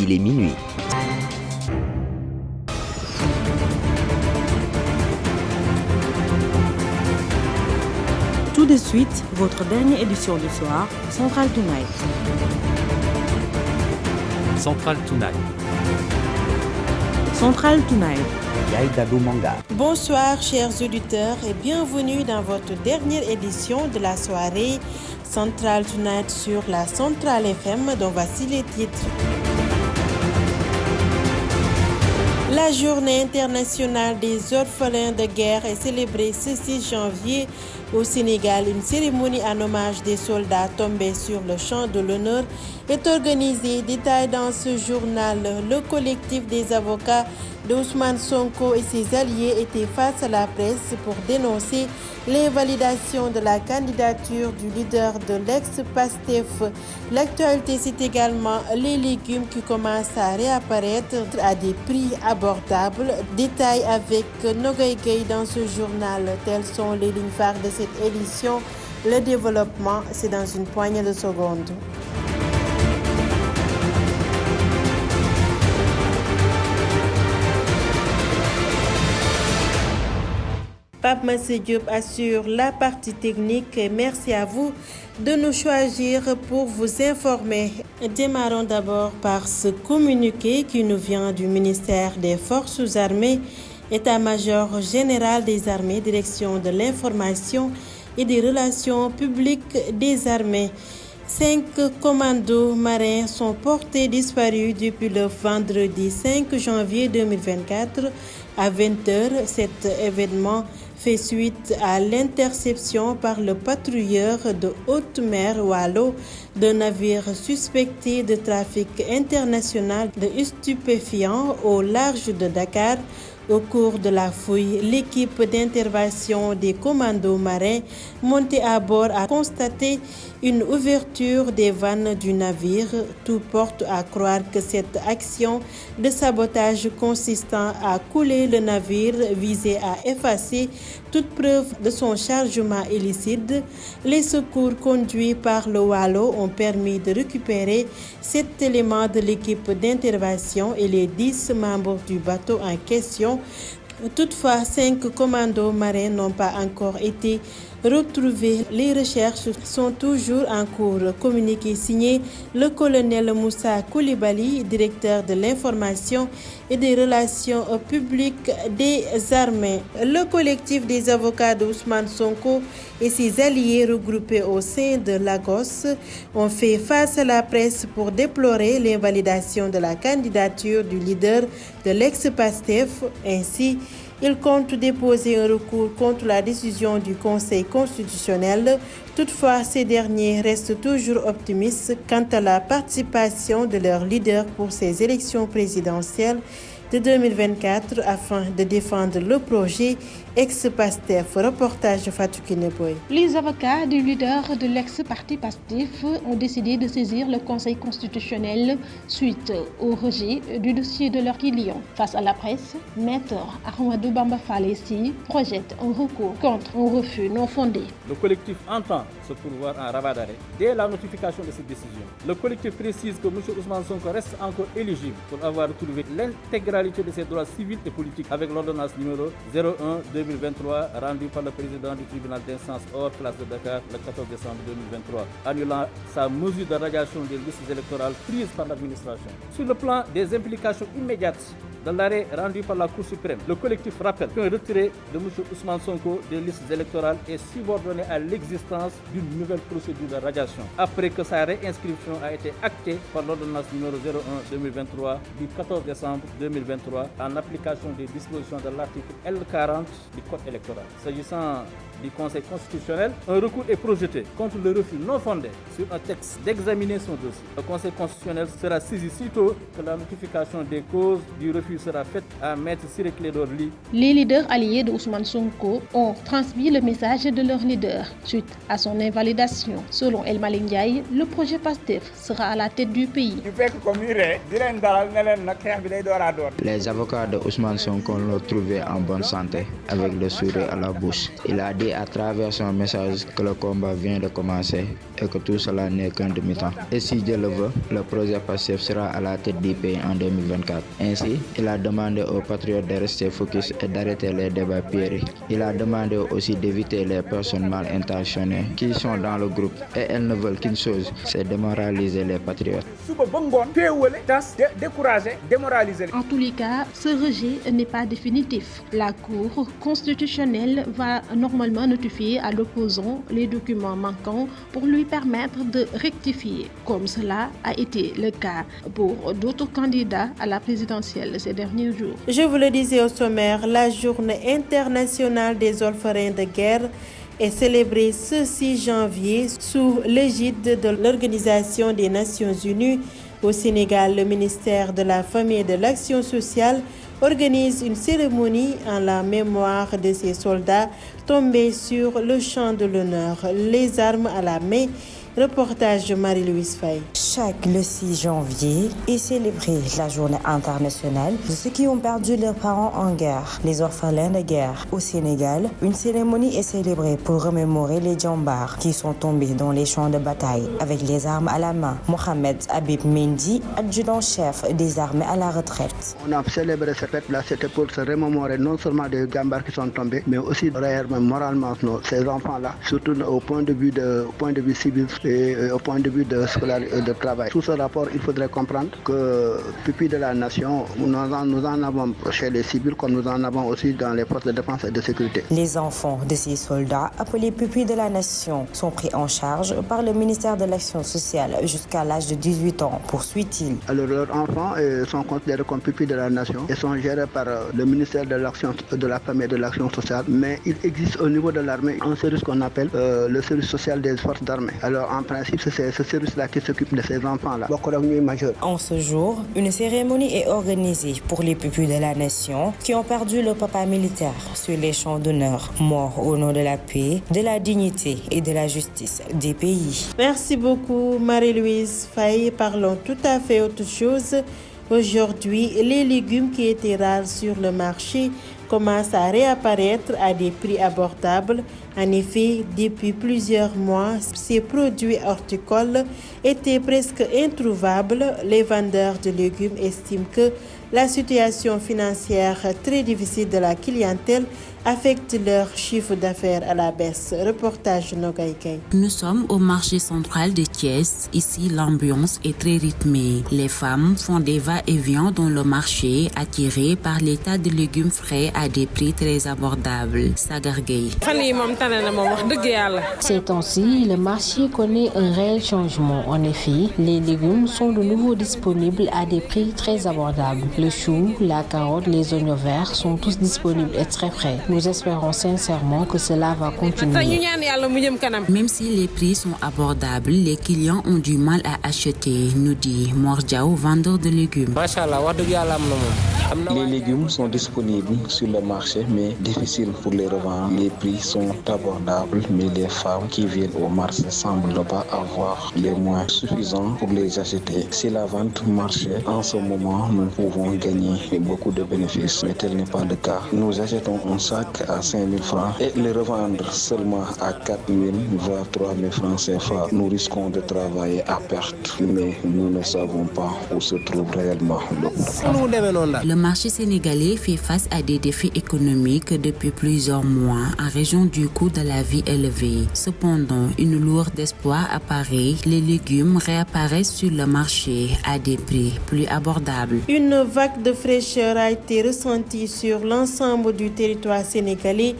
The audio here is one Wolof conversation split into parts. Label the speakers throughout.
Speaker 1: il est minuit.
Speaker 2: Tout de suite, votre dernière édition du soir, Central Tonight.
Speaker 3: Central Tonight.
Speaker 2: Central Tonight.
Speaker 1: Yaïda Manga.
Speaker 4: Bonsoir chers auditeurs et bienvenue dans votre dernière édition de la soirée Central Tonight sur la Central FM dont voici les titres. La journée internationale des orphelins de guerre est célébrée ce 6 janvier au Sénégal. Une cérémonie en hommage des soldats tombés sur le champ de l'honneur est organisée. Détail dans ce journal. Le collectif des avocats d'Ousmane Sonko et ses alliés étaient face à la presse pour dénoncer l'invalidation de la candidature du leader de l'ex-Pastef. L'actualité, c'est également les légumes qui commencent à réapparaître à des prix abordables. Détail avec Nogay Gueye dans ce journal. Telles sont les lignes phares de cette édition. Le développement, c'est dans une poignée de secondes. Pape Massé Diop assure la partie technique. Merci à vous de nous choisir pour vous informer. Démarrons d'abord par ce communiqué qui nous vient du ministère des Forces armées, État-major général des armées, direction de l'information et des relations publiques des armées. 5 commandos marins sont portés disparus depuis le vendredi 5 janvier 2024 à 20h. Cet événement fait suite à l'interception par le patrouilleur de haute mer Wallo d'un navire suspecté de trafic international de stupéfiants au large de Dakar. Au cours de la fouille, l'équipe d'intervention des commandos marins montée à bord a constaté une ouverture des vannes du navire. Tout porte à croire que cette action de sabotage consistant à couler le navire visait à effacer toute preuve de son chargement illicite. Les secours conduits par le Wallo ont permis de récupérer 7 éléments de l'équipe d'intervention et les 10 membres du bateau en question. Toutefois, 5 commandos marins n'ont pas encore été retrouvés. Les recherches sont toujours en cours. Communiqué signé le colonel Moussa Koulibaly, directeur de l'information et des relations publiques des armées. Le collectif des avocats d'Ousmane Sonko et ses alliés regroupés au sein de Lagos ont fait face à la presse pour déplorer l'invalidation de la candidature du leader de l'ex-Pastef. Ainsi, ils comptent déposer un recours contre la décision du Conseil constitutionnel. Toutefois, ces derniers restent toujours optimistes quant à la participation de leur leader pour ces élections présidentielles de 2024 afin de défendre le projet ex-Pastef. Reportage Fatou Kineboy.
Speaker 5: Les avocats du leader de l'ex-parti Pastef ont décidé de saisir le Conseil constitutionnel suite au rejet du dossier de leur client. Face à la presse, Maître Ahmadou Bamba Falessi projette un recours contre un refus non fondé.
Speaker 6: Le collectif entend se pourvoir en rabat d'arrêt dès la notification de cette décision. Le collectif précise que M. Ousmane Sonko reste encore éligible pour avoir retrouvé l'intégralité de ses droits civils et politiques avec l'ordonnance numéro 01/2023 rendue par le président du tribunal d'instance hors classe de Dakar le 14 décembre 2023, annulant sa mesure de radiation des listes électorales prise par l'administration. Sur le plan des implications immédiates de l'arrêt rendu par la Cour suprême, le collectif rappelle qu'un retrait de M. Ousmane Sonko des listes électorales est subordonné à l'existence d'une nouvelle procédure de radiation, après que sa réinscription a été actée par l'ordonnance numéro 01/2023 du 14 décembre 2023 en application des dispositions de l'article L40 du Code électoral. S'agissant du Conseil constitutionnel, un recours est projeté contre le refus non fondé sur un texte d'examiner son dossier. Le Conseil constitutionnel sera saisi sitôt que la notification des causes du refus sera faite à Maître Ciré Clédor Ly.
Speaker 5: Les leaders alliés de Ousmane Sonko ont transmis le message de leur leader suite à son invalidation. Selon El Malick Ndiaye, le projet Pastef sera à la tête du pays.
Speaker 7: Les avocats de Ousmane Sonko l'ont trouvé en bonne santé avec le sourire à la bouche. Il a dit
Speaker 1: dit à travers son message que le combat vient de commencer et que tout cela n'est qu'un demi-temps. Et si Dieu le veut, le projet PASTEF sera à la tête du pays en 2024. Ainsi, il a demandé aux patriotes de rester focus et d'arrêter les débats puéris. Il a demandé aussi d'éviter les personnes mal intentionnées qui sont dans le groupe et elles ne veulent qu'une chose, c'est démoraliser les patriotes.
Speaker 5: En tous les cas, ce rejet n'est pas définitif. La Cour constitutionnelle va normalement notifier à l'opposant les documents manquants pour lui permettre de rectifier, comme cela a été le cas pour d'autres candidats à la présidentielle ces derniers jours.
Speaker 4: Je vous le disais au sommaire, la Journée internationale des orphelins de guerre est célébrée ce 6 janvier sous l'égide de l'Organisation des Nations Unies. Au Sénégal, le ministère de la Famille et de l'Action sociale organise une cérémonie en la mémoire de ces soldats tombés sur le champ de l'honneur, les armes à la main. Reportage de Marie-Louise Faye.
Speaker 3: Chaque le 6 janvier est célébrée la journée internationale de ceux qui ont perdu leurs parents en guerre, les orphelins de guerre. Au Sénégal, une cérémonie est célébrée pour remémorer les djambars qui sont tombés dans les champs de bataille avec les armes à la main. Mohamed Habib Mendy, adjudant-chef des armées à la retraite.
Speaker 7: On a célébré cette fête-là, c'était pour se remémorer non seulement des djambars qui sont tombés, mais aussi réellement, moralement, ces enfants-là, surtout au point de vue civil. Et au point de vue de travail. Sous ce rapport, il faudrait comprendre que pupille de la nation, nous en avons chez les civils comme nous en avons aussi dans les forces de défense et de sécurité.
Speaker 3: Les enfants de ces soldats, appelés pupilles de la nation, sont pris en charge par le ministère de l'Action sociale jusqu'à l'âge de 18 ans, poursuit-il.
Speaker 7: Alors leurs enfants sont considérés comme pupilles de la nation et sont gérés par le ministère de l'Action, de la Famille et de l'Action sociale. Mais il existe au niveau de l'armée un service qu'on appelle le service social des forces d'armée. Alors en principe, c'est ce service-là qui s'occupe de ces enfants-là.
Speaker 3: En ce jour, une cérémonie est organisée pour les pupilles de la nation qui ont perdu leur papa militaire sur les champs d'honneur, morts au nom de la paix, de la dignité et de la justice des pays.
Speaker 4: Merci beaucoup Marie-Louise Faye. Parlons tout à fait autre chose. Aujourd'hui, les légumes qui étaient rares sur le marché commencent à réapparaître à des prix abordables. En effet, depuis plusieurs mois, ces produits horticoles étaient presque introuvables. Les vendeurs de légumes estiment que la situation financière très difficile de la clientèle affecte leur chiffre d'affaires à la baisse. Reportage Nogaïkay.
Speaker 8: Nous sommes au marché central de Thiès. Ici, l'ambiance est très rythmée. Les femmes font des va-et-vient dans le marché, attirées par les tas de légumes frais à des prix très abordables. Sagar Gueye.
Speaker 9: Ces temps-ci, le marché connaît un réel changement. En effet, les légumes sont de nouveau disponibles à des prix très abordables. Le chou, la carotte, les oignons verts sont tous disponibles et très frais. Nous espérons sincèrement que cela va continuer.
Speaker 8: Même si les prix sont abordables, les clients ont du mal à acheter, nous dit Mordiao, vendeur de légumes.
Speaker 1: Les légumes sont disponibles sur le marché, mais difficiles pour les revendre. Les prix sont abordables, mais les femmes qui viennent au marché semblent ne pas avoir les moyens suffisants pour les acheter. Si la vente marchait, en ce moment, nous pouvons gagner beaucoup de bénéfices, mais tel n'est pas le cas. Nous achetons un sac à 5 000 francs et le revendre seulement à 4 000 voire 3 000 francs CFA. Nous risquons de travailler à perte, mais nous ne savons pas où se trouve réellement le prix.
Speaker 8: Le marché sénégalais fait face à des défis économiques depuis plusieurs mois en raison du coût de la vie élevé. Cependant, une lueur d'espoir apparaît. Les légumes réapparaissent sur le marché à des prix plus abordables.
Speaker 4: Une vague de fraîcheur a été ressentie sur l'ensemble du territoire sénégalais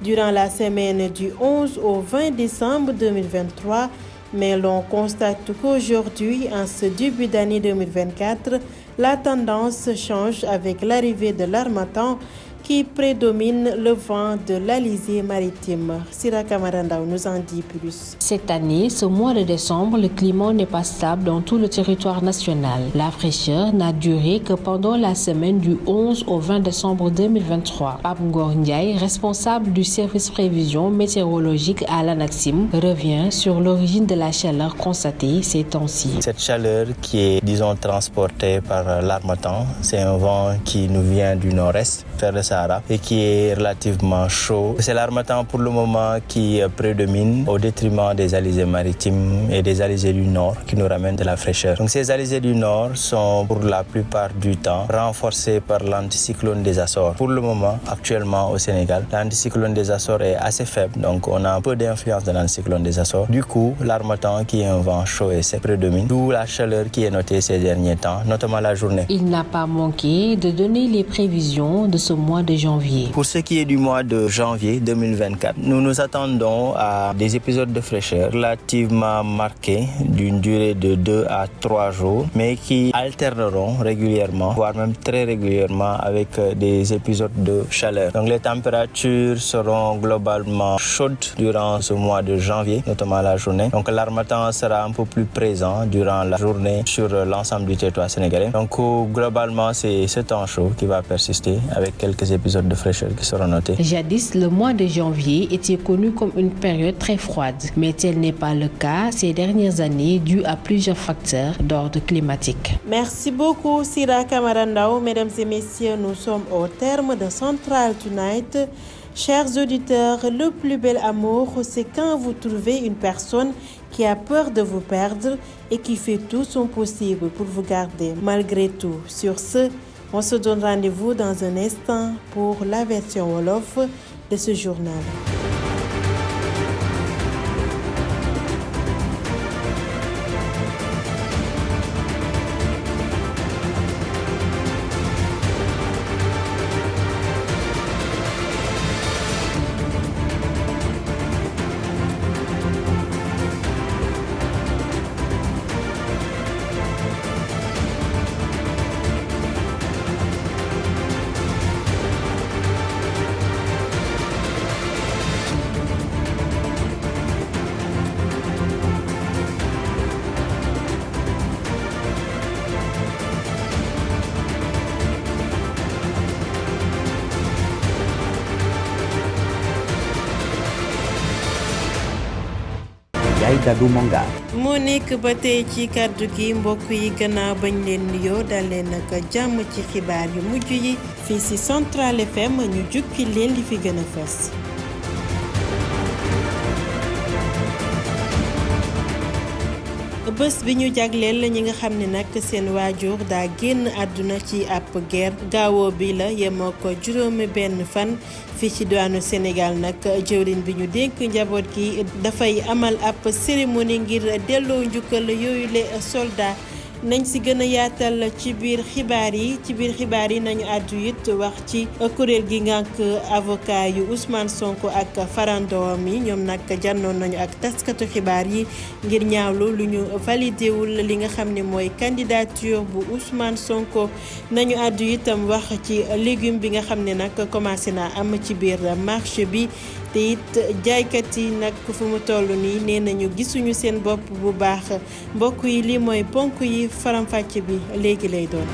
Speaker 4: durant la semaine du 11 au 20 décembre 2023. Mais l'on constate qu'aujourd'hui, en ce début d'année 2024, la tendance change avec l'arrivée de l'harmattan qui prédomine le vent de l'Alizé maritime. Sira Kamarandao nous en dit plus.
Speaker 9: Cette année, ce mois de décembre, le climat n'est pas stable dans tout le territoire national. La fraîcheur n'a duré que pendant la semaine du 11 au 20 décembre 2023. Pape Ngor Ndiaye, responsable du service prévision météorologique à l'ANACIM, revient sur l'origine de la chaleur constatée ces temps-ci.
Speaker 10: Cette chaleur qui est, transportée par l'harmattan, c'est un vent qui nous vient du nord-est. Faire de Sahara et qui est relativement chaud. C'est l'harmattan pour le moment qui prédomine au détriment des alizés maritimes et des alizés du nord qui nous ramènent de la fraîcheur. Donc ces alizés du nord sont pour la plupart du temps renforcés par l'anticyclone des Açores. Pour le moment, actuellement au Sénégal, l'anticyclone des Açores est assez faible, donc on a un peu d'influence de l'anticyclone des Açores. Du coup, l'harmattan qui est un vent chaud et sec prédomine, d'où la chaleur qui est notée ces derniers temps, notamment la journée.
Speaker 9: Il n'a pas manqué de donner les prévisions de ce mois de janvier.
Speaker 10: Pour ce qui est du mois de janvier 2024, nous nous attendons à des épisodes de fraîcheur relativement marqués d'une durée de 2 à 3 jours, mais qui alterneront régulièrement, voire même très régulièrement avec des épisodes de chaleur. Donc les températures seront globalement chaudes durant ce mois de janvier, notamment la journée. Donc l'harmattan sera un peu plus présent durant la journée sur l'ensemble du territoire sénégalais. Donc globalement, c'est ce temps chaud qui va persister avec quelques épisodes de fraîcheur qui seront notés.
Speaker 9: Jadis, le mois de janvier était connu comme une période très froide, mais tel n'est pas le cas ces dernières années dû à plusieurs facteurs d'ordre climatique.
Speaker 4: Merci beaucoup Sira Camara Ndao. Mesdames et messieurs, nous sommes au terme de Central Tonight. Chers auditeurs, le plus bel amour, c'est quand vous trouvez une personne qui a peur de vous perdre et qui fait tout son possible pour vous garder malgré tout. Sur ce, on se donne rendez-vous dans un instant pour la version Wolof de ce journal. Monique ba tey ci kàddu gi mbokk yi gannaaw bañ leen nuyoo dal leen nag jàmm ci xibaar yu mujj yi fii ci Central FM ñu jukki leen li fi gën a fës. bés bi ñu jagleel ñi nga xam ne nag seen waajur daa génn àdduna ci ab guerre gaawoo bi la yemoo ko juróomi benn fan fii ci diwaanu Sénégal nag jëwriñ bi ñu dénk njaboot gi dafay amal ab cérémonie ngir delloo njukkal yooyu le soldat nañ ci gën a yaatal ci biir xibaar yi nañu àddu it wax ci kuréel gi ngànk avocat yu Ousmane Sonko ak farandoom yi ñoom nag jànnoon nañu ak taskatu xibaar yi ngir ñaawlu lu ñu validéwul li nga xam ne mooy candidature bu Ousmane Sonko nañu àddu itam wax ci légume bi nga xam ne nag commencé naa am ci biir marché bi te it jaaykat yi nag fu mu toll nii nee nañu gisuñu seen bopp bu baax mbokk yi lii mooy ponk yi faram-fàcce bi léegi lay doon.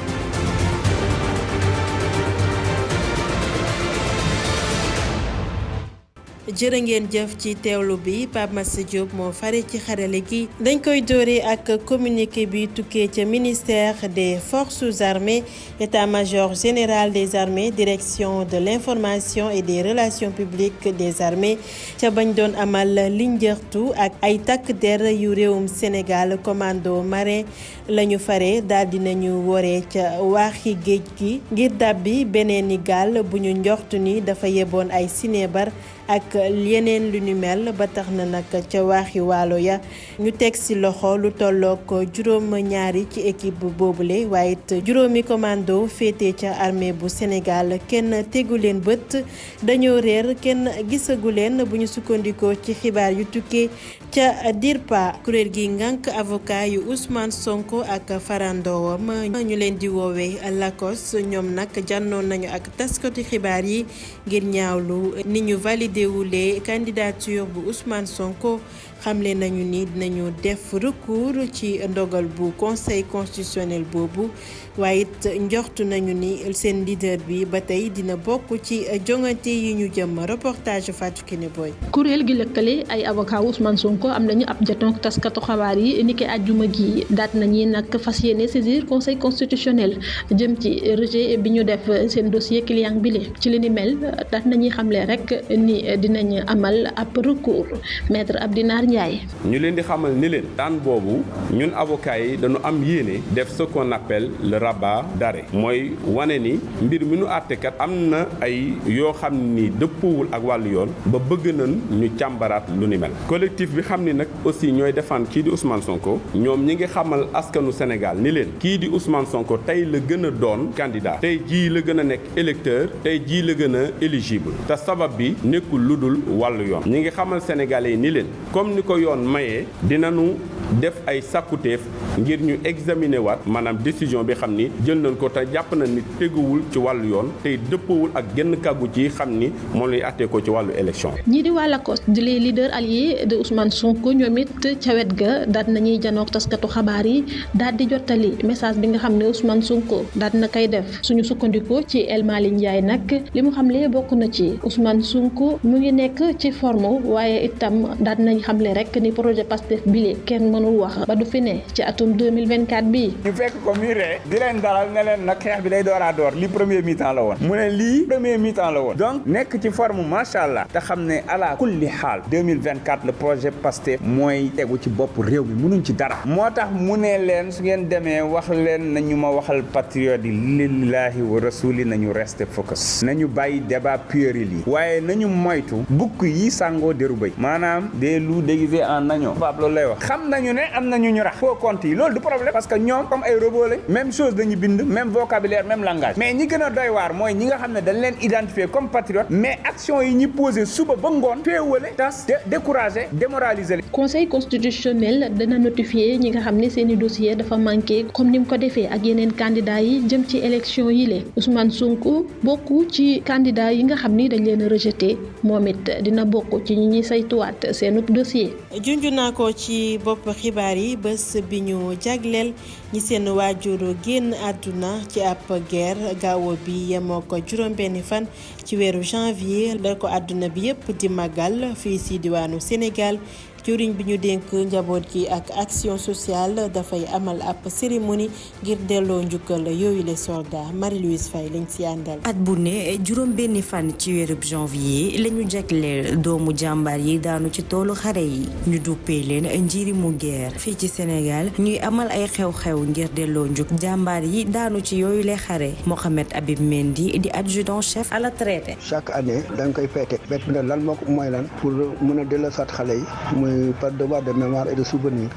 Speaker 4: jërë ngeen jëf ci teewlu bi Pape Massa Diop moo fare ci xarale gi dañ koy dooree ak communiqué bi tukkee ca ministère des forces armées état-major général des armées direction de l'information et des relations publiques des armées ca bañ doon amal linjërtu ak ay takk der yu réewum Sénégal commando marin lañu fare daal dinañu woree ca waaxi géej gi ngir dàbbi beneeni gaal bu ñu njortu ni dafa yeboon ay sinébar ak yeneen lu ñu mel ba tax na nag ca waaxi waalo ya ñu teg ci loxo lu tollook juróom ñaari ci équipe boobule waaye it juróomi commando féete ca armée bu Sénégal kenn tegu leen bët dañoo réer kenn gisagu leen bu ñu sukkandikoo ci xibaar yu tukkee ca DIRPA kuréel gi ngànk avocat yu Ousmane Sonko ak farandowam ñu leen di woowee LACOS ñoom nag jànnoon nañu ak taskati xibaar yi ngir ñaawlu ni ñu validé wulee candidature bu Ousmane Sonko xamle nañu ni dinañu def recours ci ndogal bu conseil constitutionnel boobu waaye it njortu nañu ni seen leader bi ba tey dina bokk ci jongante yi ñu jëm. Reportage Fatou Kiné Boy.
Speaker 5: kuréel gi lëkkale ay avocat Ousmane Sonko am nañu ab janook taskatu xabaar yi niki àjjuma gi daat nañu nag fas yéene saisir conseil constitutionnel jëm ci rejet bi ñu def seen dossier client bi li ci li ni mel daat nañuy xamle rek ni dinañ amal ab recours maître Abdinar Ndiaye.
Speaker 11: ñu leen di xamal ni leen daan boobu ñun avocat yi dañu am yéene def ce qu'on appelle le rabat d'arrêt mooy wane ni mbir mi nu àttekat am na ay yoo xam ni dëppoowul ak wàllu yoon ba bëgg nañ ñu càmbaraat lu ni mel collectif bi xam ni nag aussi ñooy défendre kii di Ousmane Sonko ñoom ñi ngi xamal askanu Sénégal ni leen kii di Ousmane Sonko tey la gën a doon candidat tey jii la gën a nekk électeur tey jii la gën a éligible te sabab bi nekkul lu dul wàllu yoon ñi ngi xamal sénégalais yi ni leen comme ni ko yoon mayee dinañu def ay sàkkuteef ngir ñu examiner waat maanaam décision bi xam ni jël nañ ko te jàpp na ni teguwul ci wàllu yoon tey dëppawul ak genn kàggu ci xam ni moom lay àttee ko ci wàllu élection.
Speaker 5: ñii di waa Lacoste di les leaders alliés de Ousmane Sonko ñoom it ca wet ga daal nañuy janook taskatu xabaar yi daal di jottali message bi nga xam ne Ousmane Sonko daal na koy def suñu sukkandikoo ci El Malick Ndiaye nag li mu xamle bokk na ci Ousmane Sonko mu ngi nekk ci forme waaye itam daal nañ xamle rek ni projet Pastef bile kenn mënul wax ba du fi ne ci atum 2024 bii.
Speaker 12: ñu fekk ko muy ree di leen dalal ne leen nag xeex bi day door a door li premier mi-temps la woon mu ne lii premier mi-temps la woon donc nekk ci forme macha allah te xam ne ala kulli xaal 2024 le projet Pastef mooy tegu ci bopp réew mi mënuñ ci dara moo tax mu ne leen su ngeen demee wax leen nañu ma waxal patriote yi lillahi wa rasuli nañu rester focus nañu bàyyi débat puéril yi waaye nañu moytu bukk yi sàngoo deru bëy maanaam des loups déguisés en agneau baab loolu lay wax xam nañu ne am nañu ñu rax faux compte yi loolu du problème parce que ñoom comme ay robot lañ même chose dañu bind même vocabulaire même langage mais ñi gën a doy waar mooy ñi nga xam ne dañ leen identifier comme patriote mais action yi ñi posé suba ba ngoon féewale tas décourager démoraliser.
Speaker 5: conseil constitutionnel dana notifier ñi nga xam ne seen i dossier dafa manqué comme ni mu ko defee ak yeneen candidats yi jëm ci élection yi le Ousmane Sonko bokk ci candidats yi nga xam ni dañ leen a rejeté moom it dina bokk ci ñi ñuy saytuwaat seen dossier.
Speaker 4: junj naa ko ci bopp xibaar yi bés bi ñu jagleel ñi seen waajur génn àdduna ci ab guerre gaawo bi yemoo ko juróom-benni fan ci weeru janvier la ko àdduna bi yépp di màggal fii ci diwaanu Sénégal. juriñ bi ñu dénk njaboot gi ak action sociale dafay amal ab cérémonie ngir delloo njukkal yooyu les soldats Marie-Louise Faye lañ ci àndal.
Speaker 3: at bu ne juróom benni fan ci weerub janvier la ñu jagleel doomu jàmbaar yi daanu ci toolu xare yi ñu duppee leen njirimu guerre fii ci Sénégal ñuy amal ay xew-xew ngir delloo njuk jàmbaar yi daanu ci yooyu les xare Mohamed Habib Mendy di adjudant chef à la traité.
Speaker 7: chaque année da nga koy féete fête bi nag lan moo ko mooy lan pour mën a delloo saat xale yi muy par devoir de mémoire et de souvenir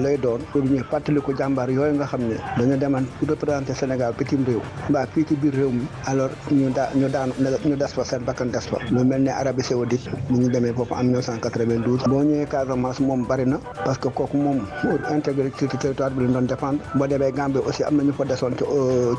Speaker 7: lay doon pour ñu fàttaliku jàmbaar yooyu nga xam ne dañu deman pour représenter Sénégal bitim réew mbaa fii ci biir réew mi alors ñu des fa seen bakkan des fa lu mel ne Arabie Saoudite ni ñu demee foofu en 1992 boo ñëwee Casamance moom bari na parce que kooku moom intégrité territoire bi lañ doon défendre boo demee Gambie aussi am na ñu fa desoon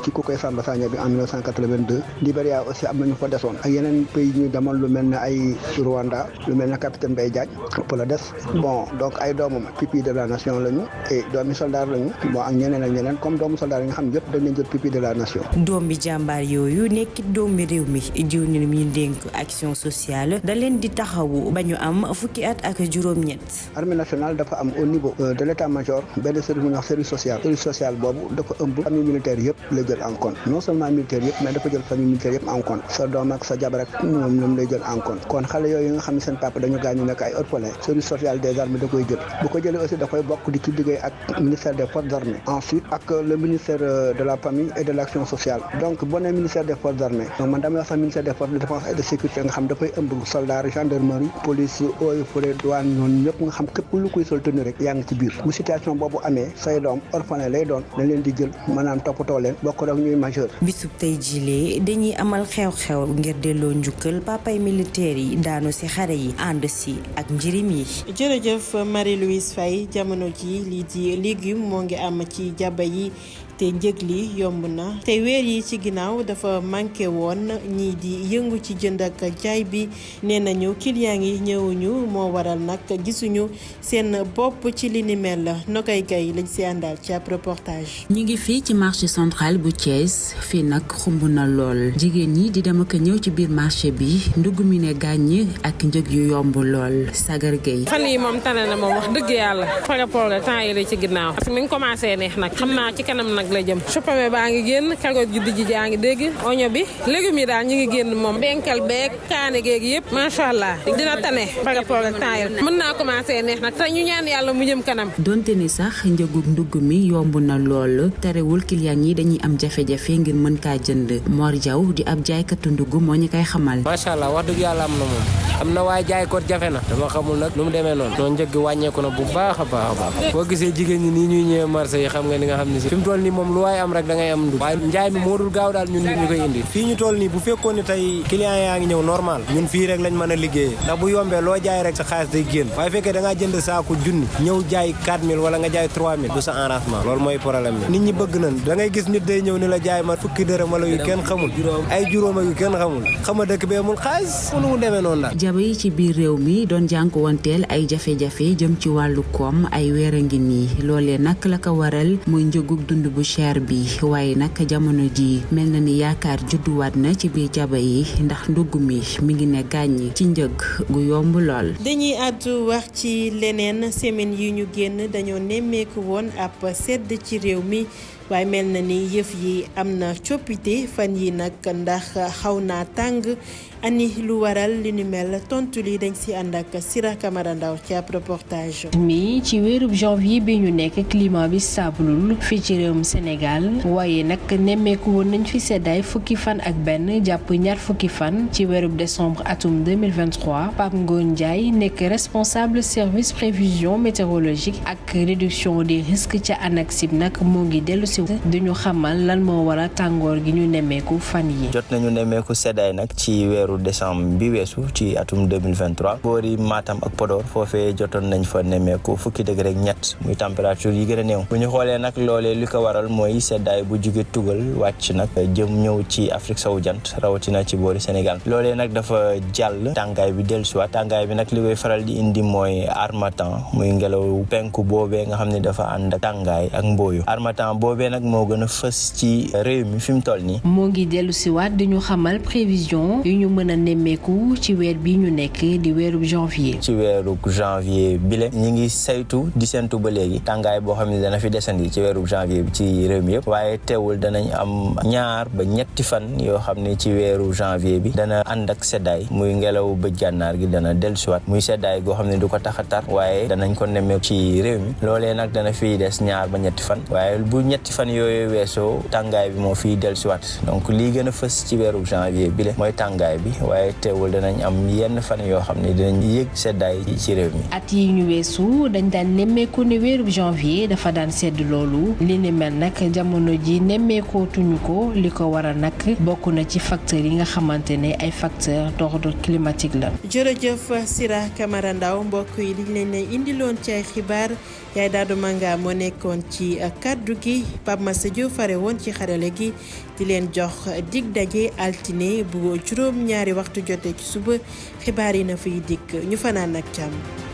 Speaker 7: ci Kukoy Samba Sagna bi en 1982 Libéria aussi am na ñu fa desoon ak yeneen pays ñu demoon lu mel ne ay Rwanda lu mel ne capitaine Mbaye Diagne la des bon donc ay doomam pupille de la nation lañu et doomi soldat lañu bon ak ñeneen comme doomu soldat yi nga xam yëpp dañ leen jël pupille de la nation.
Speaker 3: doomi jàmbaar yooyu nekk doomi réew mi jiw ni mi dénk action sociale da leen di taxawu ba ñu am fukki at ak juróom-ñett.
Speaker 7: armée nationale dafa am au niveau de l'état-major benn service bu ñuy wax service social boobu dafa ëmb famille militaire yëpp la jël en compte non seulement militaire yëpp mais dafa jël famille militaire yëpp en compte sa doom ak sa jabar ak ñoom lay jël en compte kon xale yooyu nga xam ne seen papa dañu gaañu nekk ay orphelin service social des armées da koy jël bu ko jëlee aussi da koy bokk di ci liggéey ak ministère des forces armées ensuite ak le ministère de la famille et de l'action sociale donc boo nee ministère des forces armées donc man damay wax sax ministère des forces de défense et de sécurité nga xam dafay ëmb soldats gendarmerie police eaux et forêt douane ñoonu ñëpp nga xam képp lu koy sol tenue rek yaa ngi ci biir bu situation boobu amee say doom orphelin lay doon dañ leen di jël maanaam toppatoo leen bokk rek ñuy majeur.
Speaker 3: bisub tey jilee dañuy amal xew-xew ngir delloo njukkal papay militaire yi daanu ci xare yi ànd ci ak njëriñ légumes yi.
Speaker 4: jërëjëf Marie-Louise Faye jamono ji lii di légume moo ngi am ci jaba yi te njëg li yomb na te weer yi ci ginnaaw dafa manqué woon ñii di yëngu ci jënd ak jaay bi nee nañu client yi ñëwuñu moo waral nag gisuñu seen bopp ci li ni mel Nogay Gaye lañ si àndal ci ab reportage.
Speaker 8: ñi ngi fii ci marché central bu Thiès fii nag xumb na lool jigéen ñi di dem ak ñëw ci biir marché bi ndugg mi ne gàññ ak njëg yu yomb lool Sagar Gueye.
Speaker 13: fan yi moom tane na moom wax dëgg yàlla par rapport ak temps yi la ci ginnaaw parce que mi ngi commencé neex nag xam naa ci kanam nag la jëm supame baa ngi génn carotte ju dijji jaa ngi dégg oignon bi légumes yi daal ñi ngi génn moom benkal beeg kaane géeg yëpp macha allah dina tane par rapport ak temps yi mën naa commencé neex nag te ñu ñaan yàlla mu jëm kanam.
Speaker 8: donte ni sax njëgug ndugg mi yomb na lool terewul client yi dañuy am jafe-jafe ngir mën kaa jënd Mor Diaw di ab jaaykatu ndugg moo ñu koy xamal.
Speaker 14: macha allah wax dëgg yàlla am na moom am na waaye jaay ko jafe na dama xamul nag nu mu demee noonu noonu njëg wàññeeku na bu baax a baax boo gisee jigéen ñi nii ñuy ñëwee marché yi xam nga ni nga xam ne si fi mu toll nii moom lu waaye am rek da ngay am ndugg waaye njaay mi moo dul gaaw daal ñun nit ñu koy indi
Speaker 15: fii ñu toll nii bu fekkoon ni tey client yaa ngi ñëw normal ñun fii rek lañ mën a liggéeyee ndax bu yombee loo jaay rek sa xaalis day génn waaye fekkee da ngaa jënd saaku junni ñëw jaay 4000 wala nga jaay 3000 du sa arrangement loolu mooy problème bi nit ñi bëgg nañ da ngay gis nit day ñëw ni la jaay ma fukki dërëm wala yu kenn xamul ay juróom yu kenn xamul xama dëkk bee amul xaalis nu mu demee noonu daal.
Speaker 8: jaba yi ci biir réew mi doon jànkuwanteel ay jafe-jafe jëm ci wàllu koom ay weer a ngi nii loolee nag la ko waral muy njëgug dund bu cher bi waaye nag jamono ji mel na ni yaakaar judduwaat na ci biir jaba yi ndax ndugg mi ngi ne gàññi ci njëg gu yomb lool.
Speaker 4: dañuy àddu wax ci leneen semaine yi ñu génn dañoo nemmeeku woon ab sedd ci réew mi waaye mel na ni yëf yi am na coppite fan yi nag ndax xaw naa tàng ani lu waral li ni mel tontu li dañ si ànd ak Sira Camara Ndaw ci ab reportage.
Speaker 9: mi ci weerub janvier bi ñu nekk climat bi sablul fii ci réewum Sénégal waaye nag nemmeeku woon nañ fi seddaay fukki fan ak benn jàpp ñaar fukki fan ci weerub décembre atum 2023 Pape Ngor Ndiaye nekk responsable service prévision météorologique ak réduction des risques ca ANACIM nag moo ngi dellu si duñu xamal lan moo waral tàngoor gi ñu nemmeeku fan yi.
Speaker 10: jot nañu nemmeeku seddaay nag ci weeru décembre bi weesu ci atum 2023 boori Matam ak Podor foofee jotoon nañ fa nemmeeku fukki degré ak ñett muy température yi gën a néew bu ñu xoolee nag loolee li ko waral mooy seddaay bu jóge tugal wàcc nag jëm ñëw ci Afrique sowu jant rawatina ci boori Sénégal loolee nag dafa jàll tàngaay bi dellusiwaat tàngaay bi nag li koy faral di indi mooy harmattan muy ngelaw penku boobee nga xam ne dafa ànd ak tàngaay ak mbooyu harmattan boobee nag moo gën a fës ci réew mi fi mu toll nii.
Speaker 9: moo ngi dellusiwaat di ñu xamal prévision yu ñu mën a nemmeeku ci weer bi ñu nekk di weeru janvier.
Speaker 10: ci weeru janvier bile ñi ngi saytu di sentu ba léegi tàngaay boo xam ne dana fi desandi ci weeru janvier bi ci réew mi yëpp waaye teewul danañ am 2 ba 3 fan yoo xam ne ci weeru janvier bi dana ànd ak seddaay muy ngelaw bëj gànnaar gi dana dellusiwaat muy seddaay goo xam ne du ko tax a tar waaye danañ ko nemmeeku ci réew mi loolee nag dana fiy des 2 ba 3 fan waaye bu 3 fan yooyu weesoo tàngaay bi moo fiy dellusiwaat donc lii gën a fës ci weeru janvier bile mooy tàngaay bi waaye teewul danañ am yenn fan yoo xam ne dinañ yëg seddaay ci réew mi.
Speaker 9: at yi ñu weesu dañ daan nemmeeku ne weeru janvier dafa daan sedd loolu li ni mel nag jamono ji nemmeekootuñu ko li ko waral nag bokk na ci facteurs yi nga xamante ne ay facteurs d'ordre climatique la.
Speaker 4: jërëjëf Sira Camara Ndaw mbokk yi liñ leen ne indiloon ci ay xibaar yaay Daado Manga moo nekkoon ci kaddu gi Pape Massa Diop fare woon ci xarale gi di leen jox dig daje altine bu juróom-ñaari waxtu jotee ci suba xibaar yi na fiy dikk ñu fanaan ak jàmm.